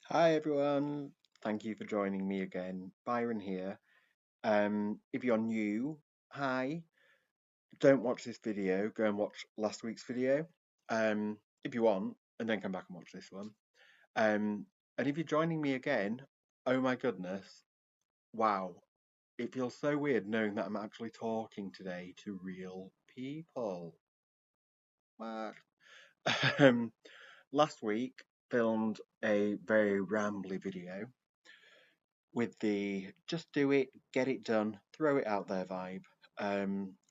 Hi everyone, thank you for joining me again. Byron here. If you're new, hi. Don't watch this video. Go and watch last week's video, if you want, and then come back and watch this one. Um, and if you're joining me again, oh my goodness, wow! It feels so weird knowing that I'm actually talking today to real people. What? Um, Last week filmed a very rambly video with the just do it, get it done, throw it out there vibe,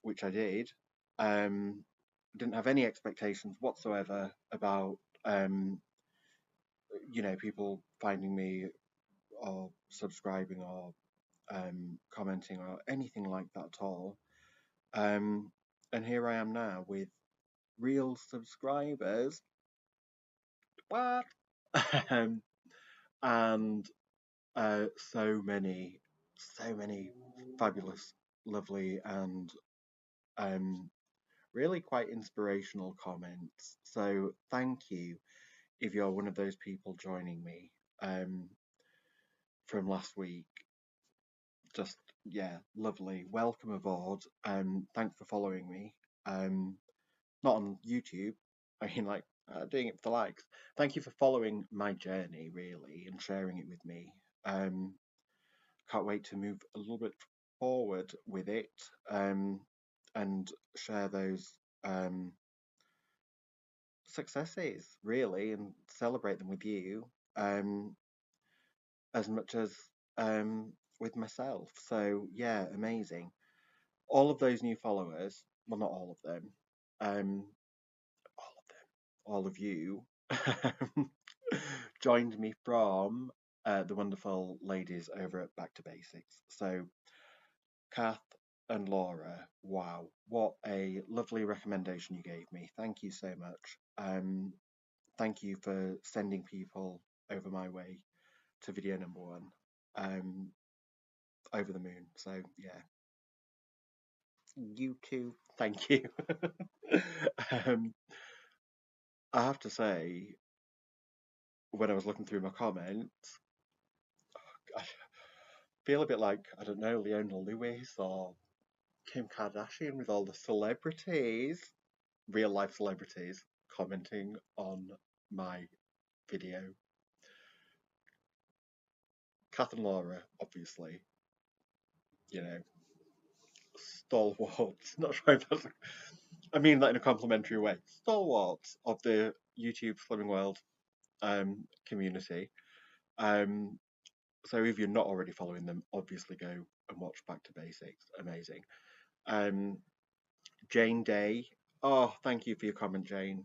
which I did. Um, didn't have any expectations whatsoever about people finding me or subscribing or commenting or anything like that at all. Um, and here I am now with real subscribers. What? um, and so many fabulous, lovely, and um, really quite inspirational comments. So thank you if you're one of those people joining me um, from last week. Just yeah, lovely. Welcome aboard. Thanks for following me. Um, Not on YouTube. I mean, like doing it for the likes. Thank you for following my journey, really, and sharing it with me. Um, can't wait to move a little bit forward with it and share those um, successes really and celebrate them with you um, as much as with myself. So yeah, amazing. All of those new followers, well, not all of them, um, all of you joined me from the wonderful ladies over at Back to Basics. So Kath and Laura, wow, what a lovely recommendation you gave me. Thank you so much. Thank you for sending people over my way to video number one. Um, Over the moon. So yeah, you too. Thank you. um, I have to say, when I was looking through my comments, I feel a bit like I don't know Leona Lewis or Kim Kardashian with all the celebrities, real life celebrities, commenting on my video. Kath and Laura, obviously, you know, stalwarts. Not sure if that's. I mean that in a complimentary way. Stalwarts of the YouTube Slimming World community. Um, so if you're not already following them, obviously go and watch Back to Basics. Amazing. Um, Jane Day. Oh, thank you for your comment, Jane.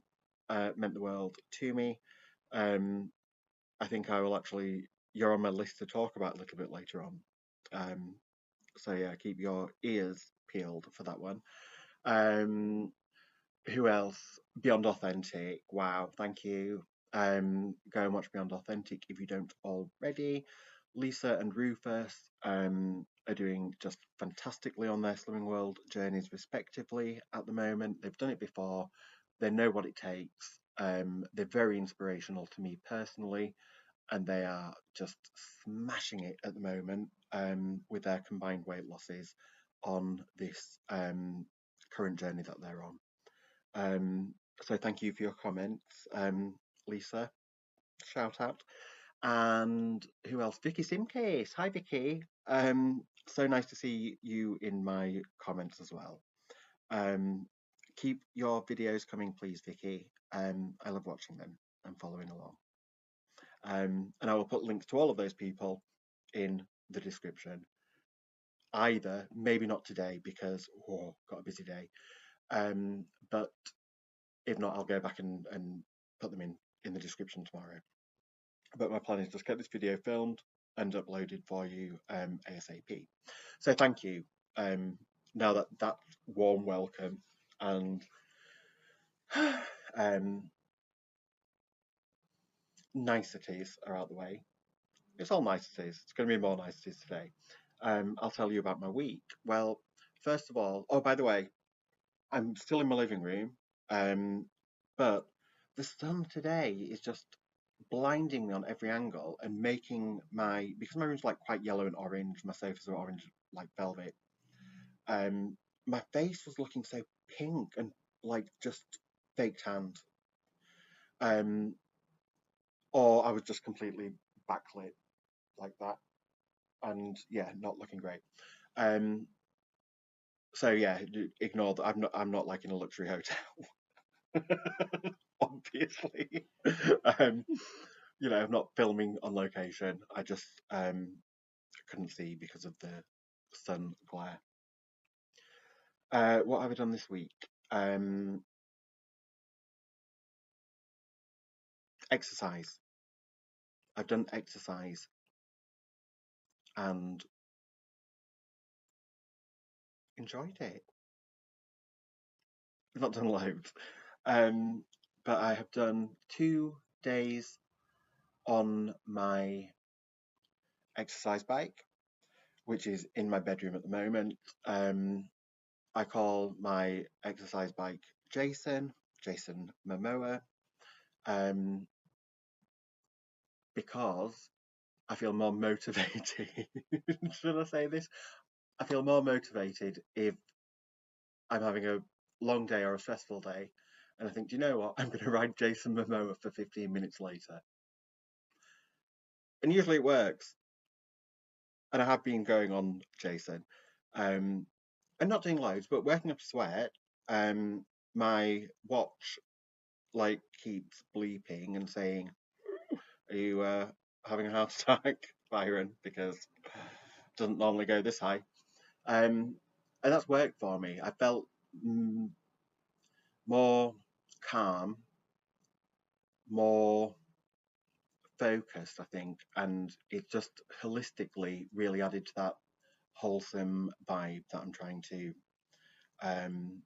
Meant the world to me. Um, I think I will actually. You're on my list to talk about a little bit later on. Um, so yeah, keep your ears peeled for that one. Um, who else? Beyond Authentic. Wow, thank you. Go and watch Beyond Authentic if you don't already. Lisa and Rufus are doing just fantastically on their Slimming World journeys, respectively, at the moment. They've done it before, they know what it takes. They're very inspirational to me personally, and they are just smashing it at the moment with their combined weight losses on this current journey that they're on. Um, so thank you for your comments, Lisa. Shout out. And who else? Vicky Simcase. Hi, Vicky. So nice to see you in my comments as well. Um, Keep your videos coming, please, Vicky. I love watching them and following along. And I will put links to all of those people in the description. Either, maybe not today because got a busy day. But if not, I'll go back and put them in the description tomorrow. But my plan is just get this video filmed and uploaded for you ASAP. So thank you. Um, Now that warm welcome and um, niceties are out the way. It's all niceties. It's going to be more niceties today. I'll tell you about my week. Well, first of all, oh, by the way, I'm still in my living room, but the sun today is just blinding me on every angle and making because my room's like quite yellow and orange, my sofas are orange like velvet. Um, my face was looking so pink and like just fake tanned. Um, or I was just completely backlit like that, and yeah, not looking great. Um, so yeah, ignore that. I'm not like in a luxury hotel, obviously. um, I'm not filming on location. I just couldn't see because of the sun glare. What have I done this week? Um, Exercise. I've done exercise and enjoyed it. I've not done loads, um, but I have done 2 days on my exercise bike, which is in my bedroom at the moment. Um, I call my exercise bike Jason Momoa, um, because I feel more motivated. Should I say this? I feel more motivated if I'm having a long day or a stressful day, and I think, do you know what? I'm going to ride Jason Momoa for 15 minutes later, and usually it works. And I have been going on Jason, um, and not doing loads, but working up a sweat. My watch like keeps bleeping and saying, "Are you having a heart attack, Byron?" Because it doesn't normally go this high. And that's worked for me. I felt mm, more calm, more focused, I think, and it just holistically really added to that wholesome vibe that I'm trying to um,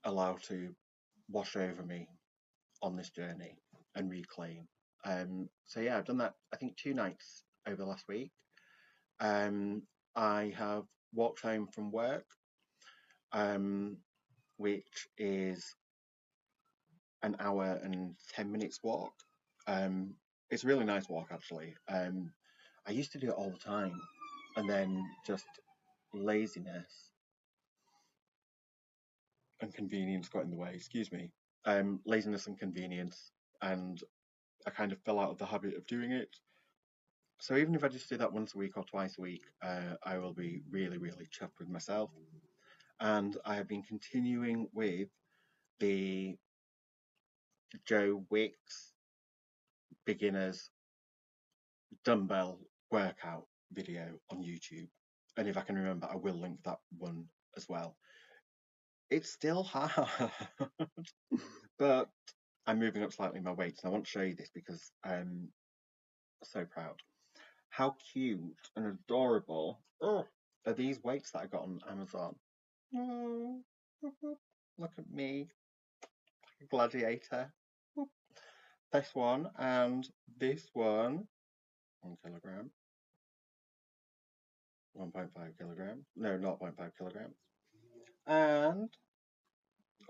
allow to wash over me on this journey and reclaim. So yeah, I've done that. I think 2 nights over the last week. Um, I have walked home from work, um, which is an hour and 10 minutes walk. Um, it's a really nice walk actually. I used to do it all the time, and then just laziness and convenience got in the way. Excuse me. Laziness and convenience, and I kind of fell out of the habit of doing it. So even if I just do that once a week or twice a week, I will be really, really chuffed with myself. And I have been continuing with the Joe Wicks beginners dumbbell workout video on YouTube. And if I can remember, I will link that one as well. It's still hard, but I'm moving up slightly in my weights. And I want to show you this because I'm so proud. How cute and adorable are these weights that I got on Amazon? Oh, look at me, gladiator. This one and this one, 1 kilogram, 1.5 kilograms. No, not 0.5 kilograms. And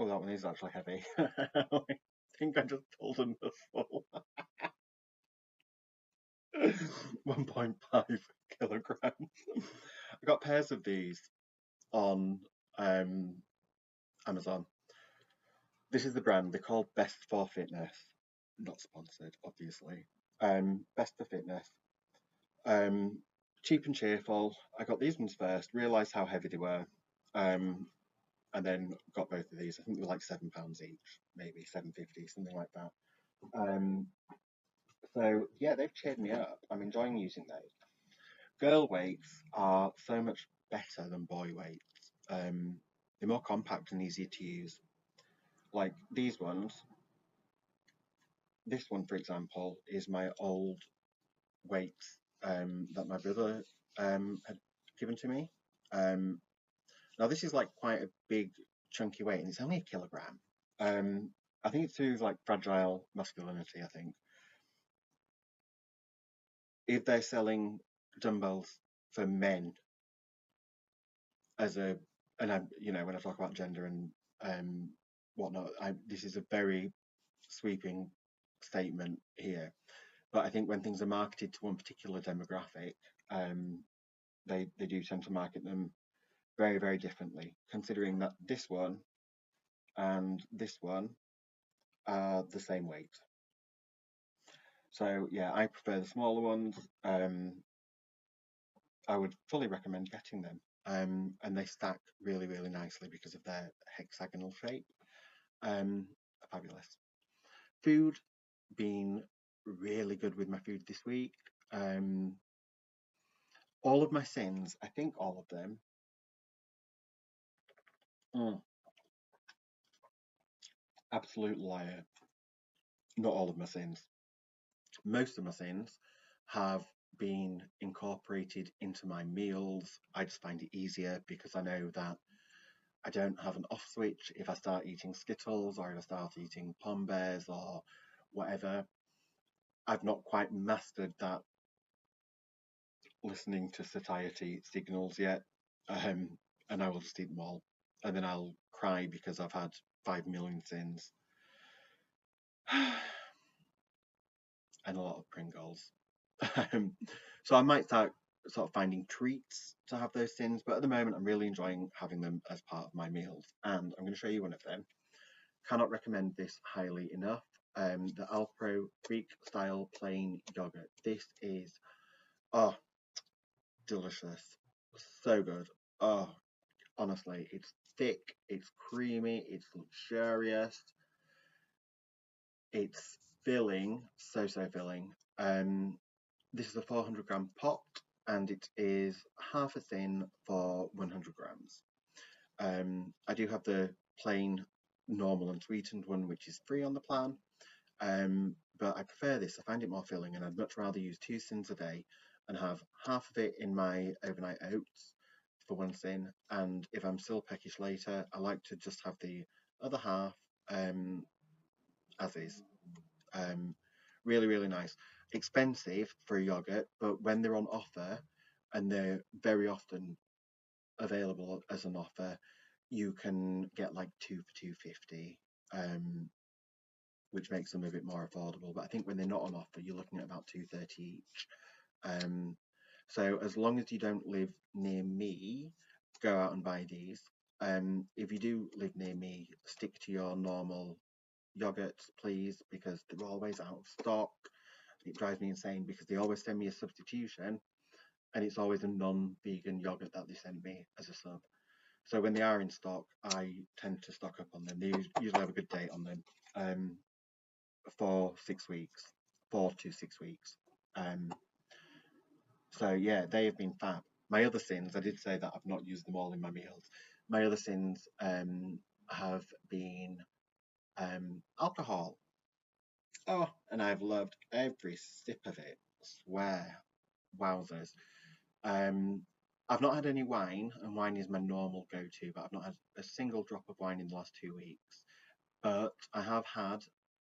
oh, that one is actually heavy. I think I just pulled a muscle. 1.5 kilograms. I got pairs of these on um, Amazon. This is the brand. They're called Best for Fitness. Not sponsored, obviously. Best for Fitness. Um, Cheap and cheerful. I got these ones first. Realised how heavy they were. Um, and then got both of these. I think they were like £7 each, maybe 7.50, something like that. Um, so yeah, they've cheered me up. I'm enjoying using those. Girl weights are so much better than boy weights. They're more compact and easier to use. Like these ones, this one, for example, is my old weights that my brother had given to me. Um, Now this is like quite a big, chunky weight, and it's only a kilogram. I think it's through like fragile masculinity. I think if they're selling dumbbells for men as a, and I, when I talk about gender and whatnot. This is a very sweeping statement here, but I think when things are marketed to one particular demographic, um, they do tend to market them very, very differently, considering that this one and this one are the same weight. So yeah, I prefer the smaller ones. I would fully recommend getting them. And they stack really, really nicely because of their hexagonal shape. Um, Fabulous. Food, been really good with my food this week. Um, all of my sins, I think all of them. Mm, absolute liar. Not all of my sins. Most of my sins have been incorporated into my meals. I just find it easier because I know that I don't have an off switch if I start eating Skittles or if I start eating Pom Bears or whatever. I've not quite mastered that listening to satiety signals yet. Um, and I will just eat them all. And then I'll cry because I've had 5 million sins and a lot of Pringles. Um, so I might start sort of finding treats to have those sins, but at the moment I'm really enjoying having them as part of my meals. And I'm going to show you one of them. Cannot recommend this highly enough. The Alpro Greek style plain yogurt. This is, oh, delicious. So good. Oh, honestly, it's thick, it's creamy, it's luxurious, it's filling, so filling. This is a 400-gram pot, and it is half a thin for 100 grams. I do have the plain, normal, and sweetened one, which is free on the plan. But I prefer this. I find it more filling, and I'd much rather use 2 sins a day and have half of it in my overnight oats for 1 sin. And if I'm still peckish later, I like to just have the other half as is. Um, Really, really nice. Expensive for a yogurt, but when they're on offer, and they're very often available as an offer, you can get like two for 250. Which makes them a bit more affordable. But I think when they're not on offer, you're looking at about 230 each. Um, so as long as you don't live near me, go out and buy these. If you do live near me, stick to your normal yogurts, please, because they're always out of stock. It drives me insane because they always send me a substitution, and it's always a non-vegan yogurt that they send me as a sub. So when they are in stock, I tend to stock up on them. They usually have a good date on them. For 6 weeks, 4 to 6 weeks. Um, so yeah, they have been fab. My other sins, I did say that I've not used them all in my meals. My other sins have been alcohol. Oh, and I've loved every sip of it. I swear, wowzers. Um, I've not had any wine, and wine is my normal go-to, but I've not had a single drop of wine in the last 2 weeks. But I have had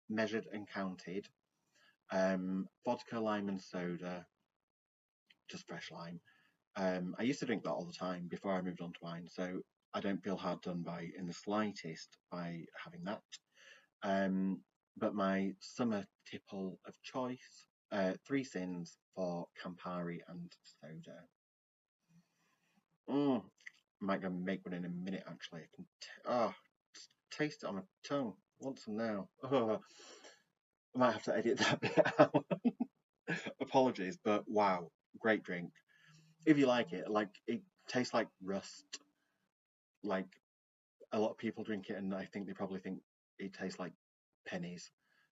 measured and counted vodka, lime, and soda, just fresh lime. I used to drink that all the time before I moved on to wine, so I don't feel hard done by in the slightest by having that. Um, but my summer tipple of choice, 3 sins for Campari and soda. Mm, I might go make one in a minute. Actually, I can. Just taste it on my tongue. Want some now? Oh, I might have to edit that bit out. Apologies, but wow, great drink. If you like it tastes like rust. Like a lot of people drink it, and I think they probably think it tastes like pennies,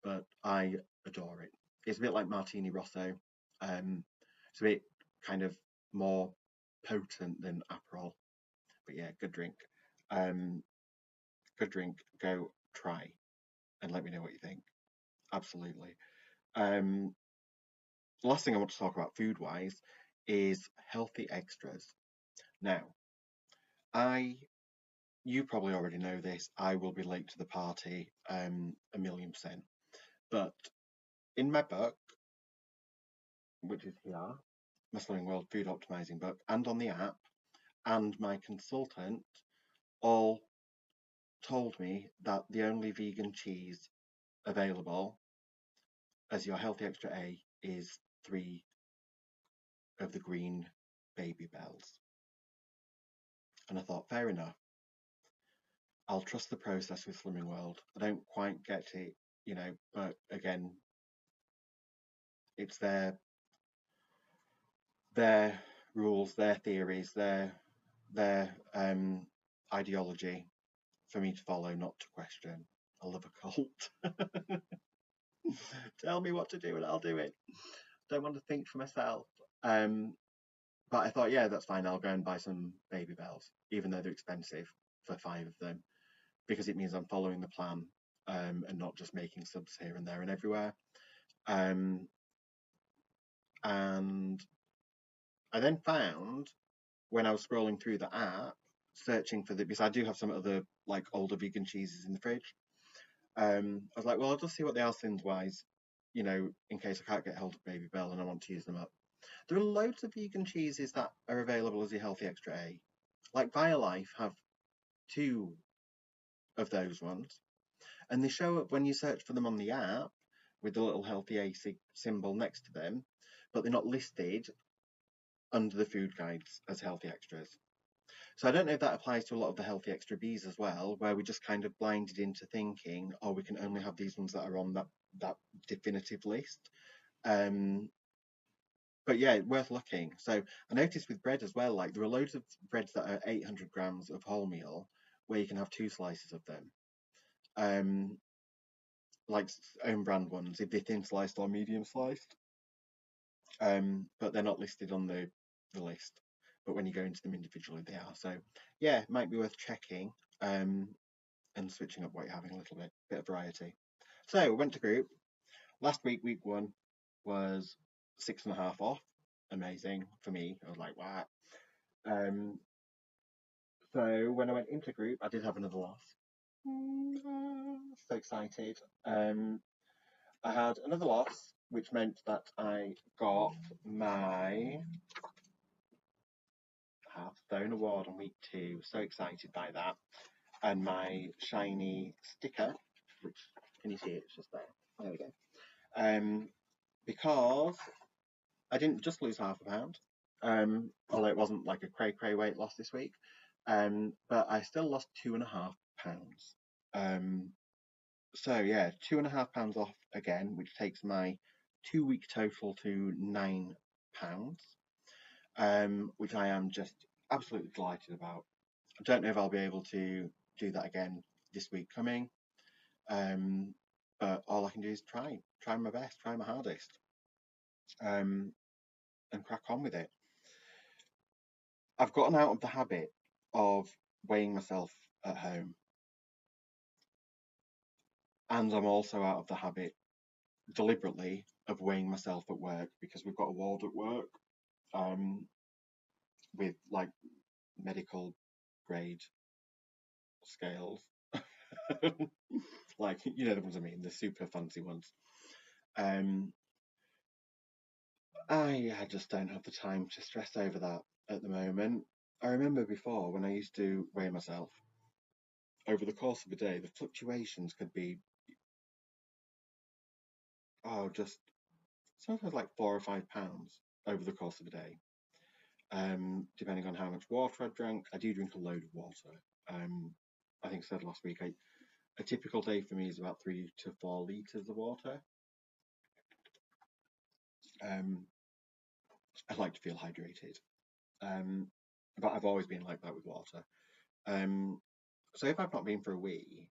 but I adore it. It's a bit like Martini Rosso. It's a bit kind of more potent than Aperol, but yeah, good drink. Um, Good drink. Go try and let me know what you think. Absolutely. Um, the last thing I want to talk about food wise is healthy extras. Now, I you probably already know this. I will be late to the party, 1,000,000%. But in my book, which is here, my Slimming World Food Optimizing book, and on the app, and my consultant all told me that the only vegan cheese available as your healthy extra A is 3 of the green baby bells. And I thought, fair enough. I'll trust the process with Slimming World. I don't quite get it, but again, it's their rules, their theories, their ideology for me to follow, not to question. I love a cult. Tell me what to do and I'll do it. Don't want to think for myself. But I thought, yeah, that's fine. I'll go and buy some baby bells, even though they're expensive for 5 of them, because it means I'm following the plan and not just making subs here and there and everywhere. And I then found, when I was scrolling through the app, searching for because I do have some other like older vegan cheeses in the fridge. I was like, well, I'll just see what they are sins wise, in case I can't get hold of Baby Bell and I want to use them up. There are loads of vegan cheeses that are available as your healthy extra A. Like BioLife have 2 of those ones, and they show up when you search for them on the app with the little healthy A symbol next to them, but they're not listed under the food guides as healthy extras. So I don't know if that applies to a lot of the healthy extra Bs as well, where we just kind of blinded into thinking, oh, we can only have these ones that are on that definitive list. But yeah, worth looking. So I noticed with bread as well, like there are loads of breads that are 800 grams of wholemeal, where you can have 2 slices of them. Like own brand ones, if they're thin sliced or medium sliced. But they're not listed on the list. But when you go into them individually, they are. So yeah, it might be worth checking and switching up what you're having a little bit of variety. So we went to group. Last week 1 was 6.5 off. Amazing for me. I was like, wow. So when I went into group, I did have another loss. So excited. I had another loss, which meant that I got my Hearthstone award on week 2. So excited by that. And my shiny sticker, which, can you see it? It's just there. There we go. Because I didn't just lose £0.5, although it wasn't like a cray weight loss this week. But I still lost £2.5. So yeah, £2.5 off again, which takes my 2-week total to £9, which I am just absolutely delighted about. I don't know if I'll be able to do that again this week coming, but all I can do is try my best, try my hardest, and crack on with it. I've gotten out of the habit of weighing myself at home, and I'm also out of the habit deliberately of weighing myself at work, because we've got a ward at work with like medical grade scales. Like, the ones I mean, the super fancy ones. I just don't have the time to stress over that at the moment. I remember before, when I used to weigh myself, over the course of a day, the fluctuations could be, just sometimes like £4 or £5 over the course of a day, depending on how much water I drank. I do drink a load of water. I think I said last week, a typical day for me is about 3 to 4 litres of water. I like to feel hydrated, but I've always been like that with water. So if I've not been for a wee,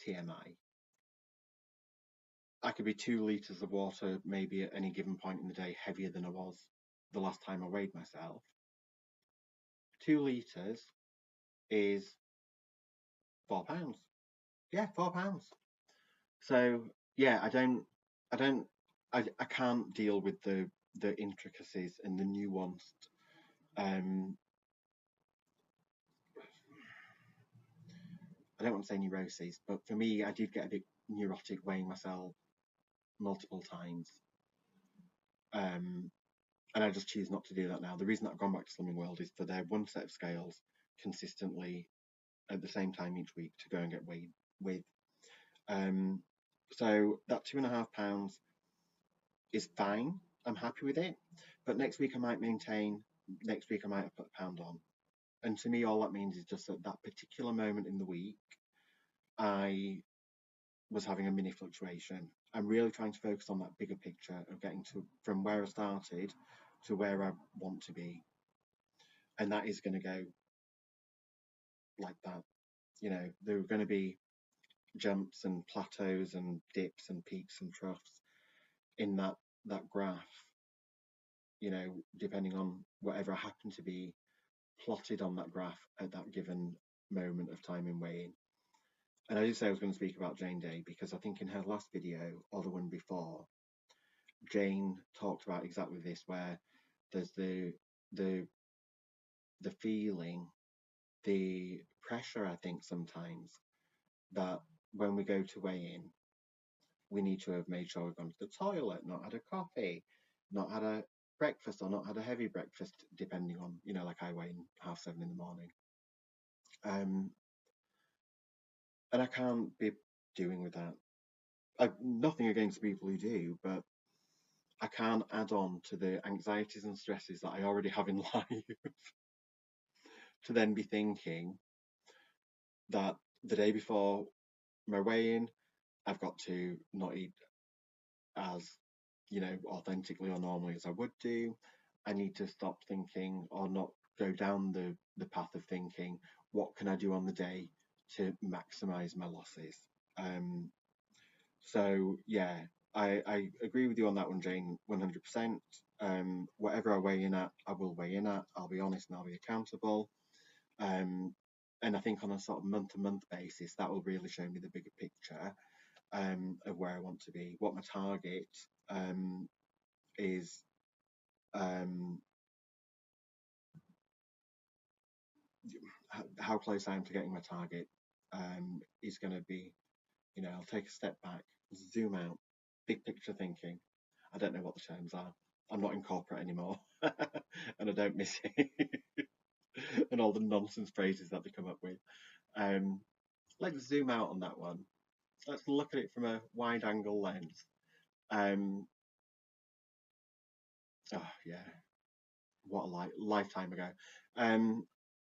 TMI, I could be 2 litres of water maybe at any given point in the day heavier than I was the last time I weighed myself. 2 litres is £4. Yeah, £4. So yeah, I can't deal with the intricacies and the nuanced. I don't want to say neuroses, but for me, I did get a bit neurotic weighing myself multiple times. And I just choose not to do that now. The reason that I've gone back to Slimming World is for their one set of scales consistently at the same time each week to go and get weighed with. Um, so that £2.5 is fine. I'm happy with it. But next week I might maintain. Next week I might have put a pound on. And to me, all that means is just at that particular moment in the week, I was having a mini fluctuation. I'm really trying to focus on that bigger picture of getting to from where I started to where I want to be. And that is going to go like that. You know, there are going to be jumps and plateaus and dips and peaks and troughs in that graph, you know, depending on whatever I happen to be plotted on that graph at that given moment of time in weighing. And I did say I was going to speak about Jane Day because I think in her last video or the one before, Jane talked about exactly this, where there's the the feeling, the pressure, I think sometimes that when we go to weigh in, we need to have made sure we've gone to the toilet, not had a coffee, not had a breakfast or not had a heavy breakfast, depending on, you know, like I weigh in 7:30 in the morning. And I can't be doing with that. Nothing against people who do, but I can't add on to the anxieties and stresses that I already have in life to then be thinking that the day before my weigh-in, I've got to not eat as, you know, authentically or normally as I would do. I need to stop thinking or not go down the path of thinking, what can I do on the day to maximize my losses? Um, so yeah, I agree with you on that one, Jane, 100%. Whatever I weigh in at, I will weigh in at. I'll be honest and I'll be accountable. Um, and I think on a sort of month-to-month basis, that will really show me the bigger picture of where I want to be, what my target is, how close I am to getting my target is going to be. You know, I'll take a step back, zoom out, big picture thinking. I don't know what the terms are. I'm not in corporate anymore, and I don't miss it, and all the nonsense phrases that they come up with. Um, let's zoom out on that one. Let's look at it from a wide angle lens. Um, oh yeah, what a lifetime ago. Um,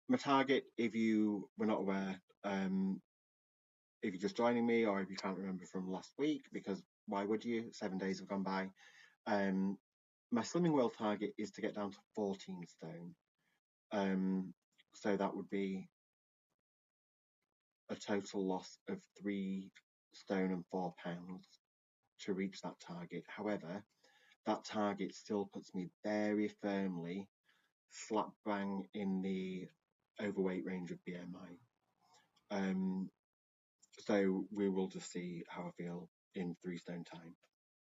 my target, if you were not aware, if you're just joining me or if you can't remember from last week, because why would you? 7 days have gone by. My Slimming World target is to get down to 14 stone. So that would be a total loss of 3 stone and 4 pounds to reach that target. However, that target still puts me very firmly slap bang in the overweight range of BMI. So we will just see how I feel in 3 stone time.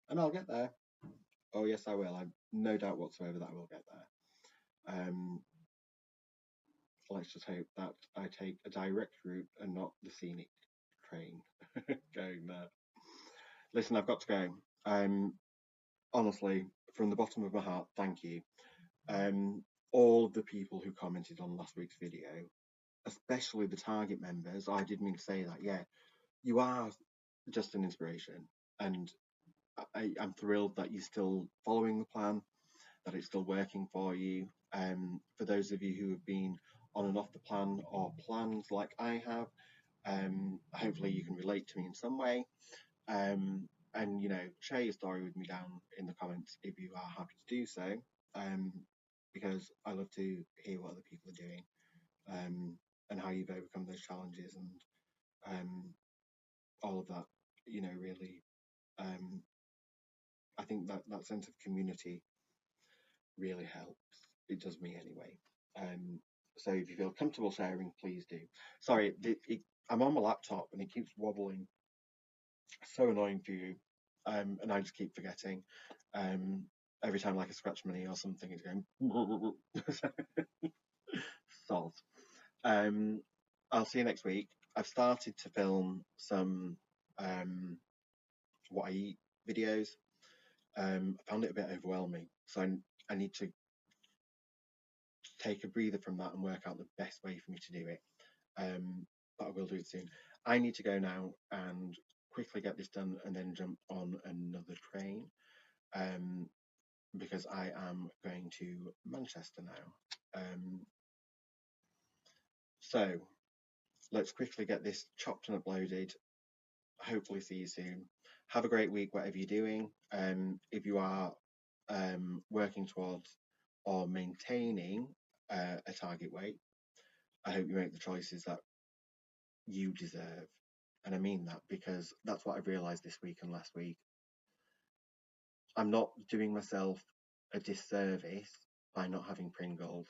And I'll get there. Oh yes, I will. I've no doubt whatsoever that I will get there. Let's just hope that I take a direct route and not the scenic train going there. Listen, I've got to go. Honestly, from the bottom of my heart, thank you. All of the people who commented on last week's video, especially the target members, I did mean to say that, yeah, you are just an inspiration. And I'm thrilled that you're still following the plan, that it's still working for you. For those of you who have been on and off the plan or plans like I have, hopefully you can relate to me in some way. And you know, share your story with me down in the comments if you are happy to do so, because I love to hear what other people are doing, and how you've overcome those challenges and all of that. You know, really, I think that sense of community really helps. It does me anyway. So if you feel comfortable sharing, please do. Sorry, I'm on my laptop and it keeps wobbling. So annoying for you. And I just keep forgetting. Every time like I scratch my knee or something, it's going salt. I'll see you next week. I've started to film some what I eat videos. I found it a bit overwhelming, so I need to take a breather from that and work out the best way for me to do it. but I will do it soon. I need to go now and quickly get this done and then jump on another train, um, because I am going to Manchester now. So let's quickly get this chopped and uploaded. Hopefully see you soon. Have a great week, whatever you're doing. If you are working towards or maintaining a target weight, I hope you make the choices that you deserve. And I mean that because that's what I've realised this week and last week. I'm not doing myself a disservice by not having Pringles.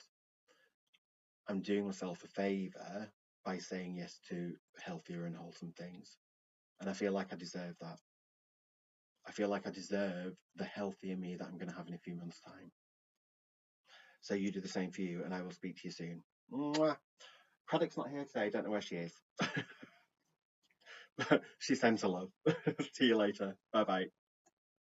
I'm doing myself a favour by saying yes to healthier and wholesome things. And I feel like I deserve that. I feel like I deserve the healthier me that I'm going to have in a few months' time. So you do the same for you, and I will speak to you soon. Mwah. Craddock's not here today. Don't know where she is. She sends her love. See you later. Bye bye.